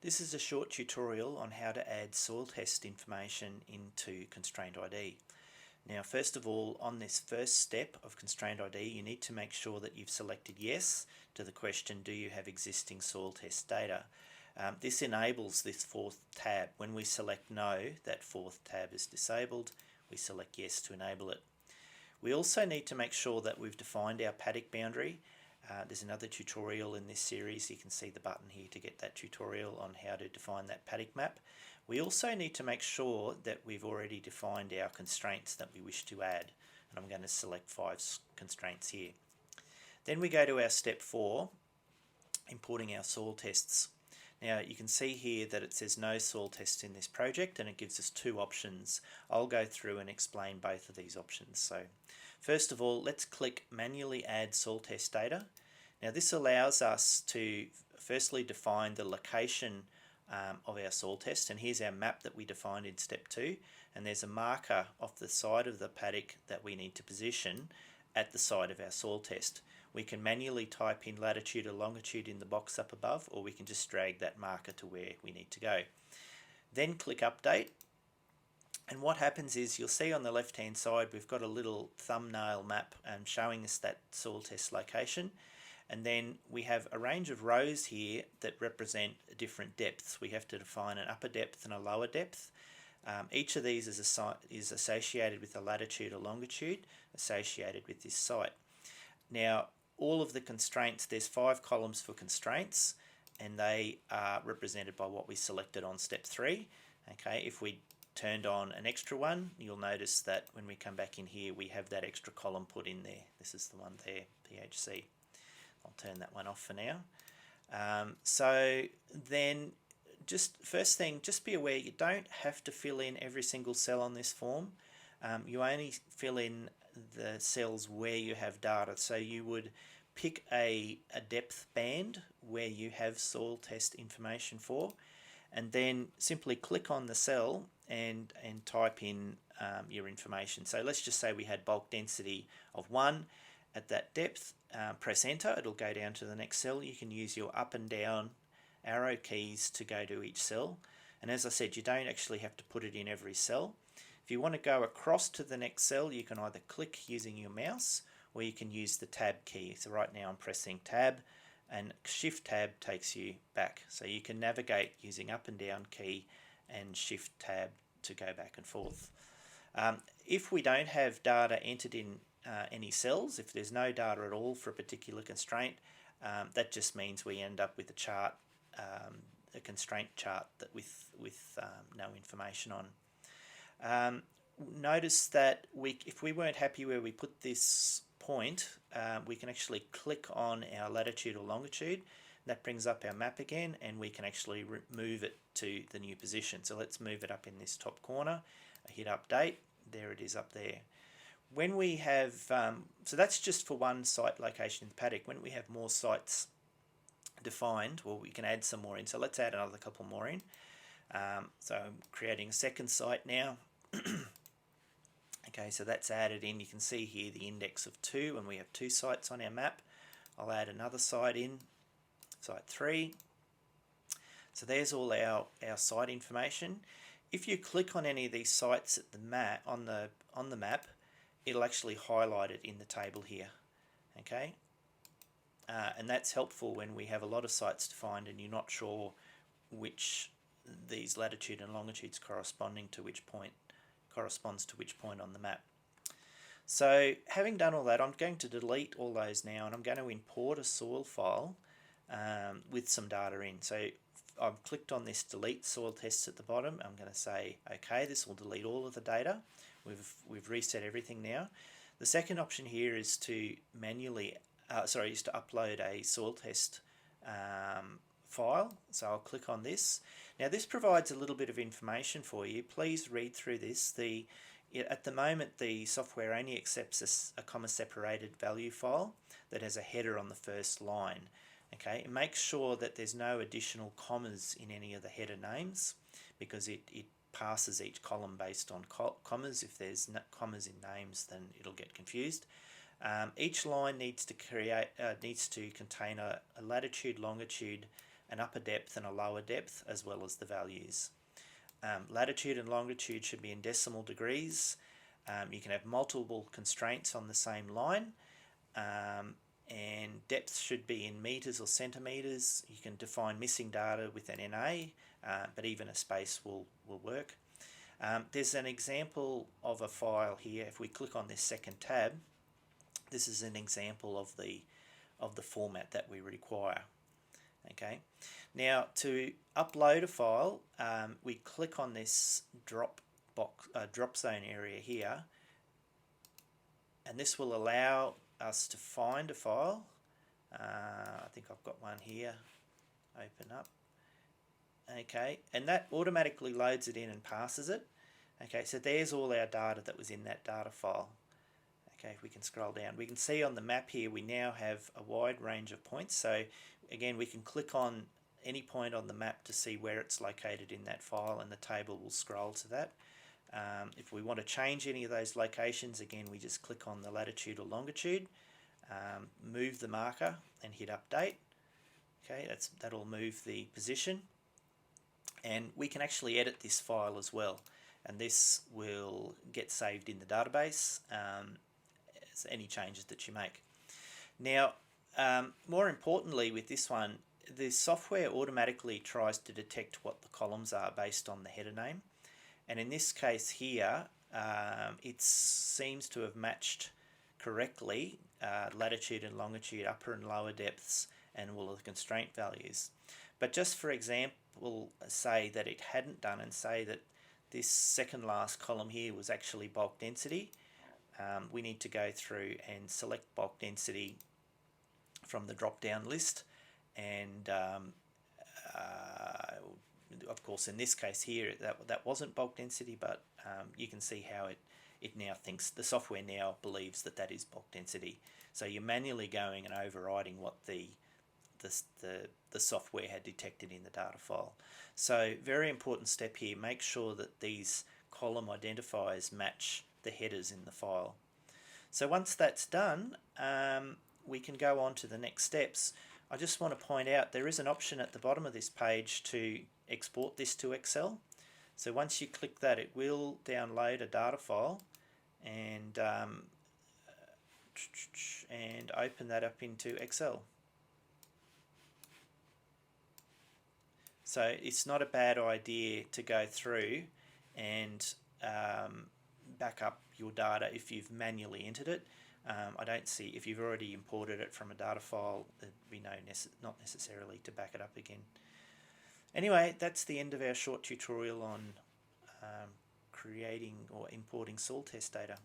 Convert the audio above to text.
This is a short tutorial on how to add soil test information into Constraint ID. Now, first of all, on this first step of Constraint ID, you need to make sure that you've selected yes to the question, do you have existing soil test data? This enables this fourth tab. When we select no, that fourth tab is disabled. We select yes to enable it. We also need to make sure that we've defined our paddock boundary. There's another tutorial in this series. You can see the button here to get that tutorial on how to define that paddock map. We also need to make sure that we've already defined our constraints that we wish to add, and I'm going to select 5 constraints here. Then we go to our step 4, importing our soil tests. Now you can see here that it says no soil tests in this project, and it gives us 2 options. I'll go through and explain both of these options. So first of all, let's click manually add soil test data. Now this allows us to firstly define the location of our soil test, and here's our map that we defined in step 2, and there's a marker off the side of the paddock that we need to position at the side of our soil test. We can manually type in latitude or longitude in the box up above, or we can just drag that marker to where we need to go. Then click update, and what happens is you'll see on the left hand side we've got a little thumbnail map showing us that soil test location, and then we have a range of rows here that represent different depths. We have to define an upper depth and a lower depth. Each of these is associated with a latitude or longitude associated with this site. Now all of the constraints, there's 5 columns for constraints, and they are represented by what we selected on step 3. Okay, if we turned on an extra one, you'll notice that when we come back in here we have that extra column put in there. This is the one there, PHC. I'll turn that one off for now. So then just first thing, just be aware you don't have to fill in every single cell on this form. You only fill in the cells where you have data. So you would pick a depth band where you have soil test information for, and then simply click on the cell and type in your information. So let's just say we had bulk density of 1 at that depth. Press enter, it'll go down to the next cell. You can use your up and down arrow keys to go to each cell, and as I said, you don't actually have to put it in every cell. If you want to go across to the next cell, you can either click using your mouse, or you can use the tab key. So right now I'm pressing tab, and shift tab takes you back. So you can navigate using up and down key and shift tab to go back and forth. If we don't have data entered in any cells, if there's no data at all for a particular constraint, that just means we end up with a chart, a constraint chart that with no information on. Notice that if we weren't happy where we put this point, we can actually click on our latitude or longitude. That brings up our map again, and we can actually move it to the new position. So let's move it up in this top corner. I hit update, there it is up there. When we have, so that's just for one site location in the paddock. When we have more sites defined, well, we can add some more in. So let's add another couple more in. So I'm creating a second site now. Okay, so that's added in. You can see here the index of 2, and we have 2 sites on our map. I'll add another site in, site 3. So there's all our site information. If you click on any of these sites at the map on the map, it'll actually highlight it in the table here. Okay, and that's helpful when we have a lot of sites defined and you're not sure which these latitude and longitudes corresponding to which point corresponds to which point on the map. So having done all that, I'm going to delete all those now, and I'm going to import a soil file with some data in. So I've clicked on this delete soil tests at the bottom. I'm going to say okay, this will delete all of the data. We've reset everything now. The second option here is to manually is to upload a soil test file. So I'll click on this. Now this provides a little bit of information for you. Please read through this. At the moment the software only accepts a comma separated value file that has a header on the first line. Okay, and make sure that there's no additional commas in any of the header names, because it passes each column based on commas. If there's commas in names, then it'll get confused. Each line needs to contain a latitude, longitude, an upper depth and a lower depth, as well as the values. Latitude and longitude should be in decimal degrees. You can have multiple constraints on the same line, and depth should be in meters or centimeters. You can define missing data with an NA, but even a space will work. There's an example of a file here. If we click on this second tab, this is an example of the format that we require. Okay, now to upload a file, we click on this drop zone area here, and this will allow us to find a file. I think I've got one here. Open up. Okay, and that automatically loads it in and passes it. Okay, so there's all our data that was in that data file. Okay, if we can scroll down, we can see on the map here we now have a wide range of points. So again, we can click on any point on the map to see where it's located in that file, and the table will scroll to that. If we want to change any of those locations, again, we just click on the latitude or longitude, move the marker and hit update. Okay, that'll move the position, and we can actually edit this file as well, and this will get saved in the database as any changes that you make. Now, more importantly with this one, the software automatically tries to detect what the columns are based on the header name, and in this case here it seems to have matched correctly latitude and longitude, upper and lower depths, and all of the constraint values. But just for example, say that it hadn't done, and say that this second last column here was actually bulk density. We need to go through and select bulk density from the drop down list, and of course in this case here that wasn't bulk density, but you can see how it now thinks, the software now believes that that is bulk density. So you're manually going and overriding what the software had detected in the data file. So very important step here, make sure that these column identifiers match the headers in the file. So once that's done, we can go on to the next steps. I just want to point out there is an option at the bottom of this page to export this to Excel. So once you click that, it will download a data file and open that up into Excel. So it's not a bad idea to go through and back up your data if you've manually entered it. I don't see, if you've already imported it from a data file, there'd be not necessarily to back it up again. Anyway, that's the end of our short tutorial on creating or importing soil test data.